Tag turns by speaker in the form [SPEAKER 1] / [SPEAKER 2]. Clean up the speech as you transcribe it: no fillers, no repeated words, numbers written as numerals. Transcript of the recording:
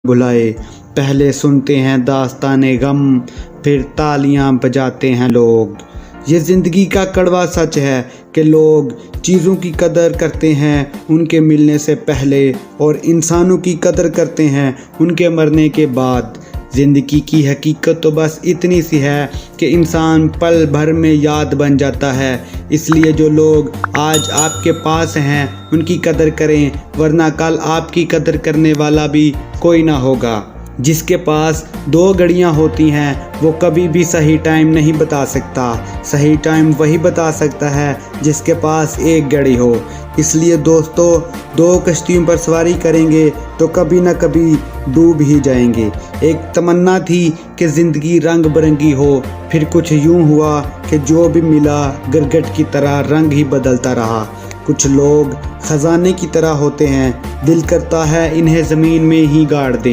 [SPEAKER 1] बुलाए। पहले सुनते हैं दास्ताने गम, फिर तालियां बजाते हैं लोग। ये ज़िंदगी का कड़वा सच है कि लोग चीज़ों की कदर करते हैं उनके मिलने से पहले और इंसानों की कदर करते हैं उनके मरने के बाद। ज़िंदगी की हकीकत तो बस इतनी सी है कि इंसान पल भर में याद बन जाता है। इसलिए जो लोग आज आपके पास हैं उनकी कदर करें, वरना कल आपकी कदर करने वाला भी कोई ना होगा। जिसके पास 2 घड़ियां होती हैं वो कभी भी सही टाइम नहीं बता सकता। सही टाइम वही बता सकता है जिसके पास 1 घड़ी हो। इसलिए दोस्तों, 2 कश्तियों पर सवारी करेंगे तो कभी ना कभी डूब ही जाएंगे। एक तमन्ना थी कि ज़िंदगी रंग बिरंगी हो, फिर कुछ यूं हुआ कि जो भी मिला गिरगिट की तरह रंग ही बदलता रहा। कुछ लोग खजाने की तरह होते हैं, दिल करता है इन्हें ज़मीन में ही गाड़ दें।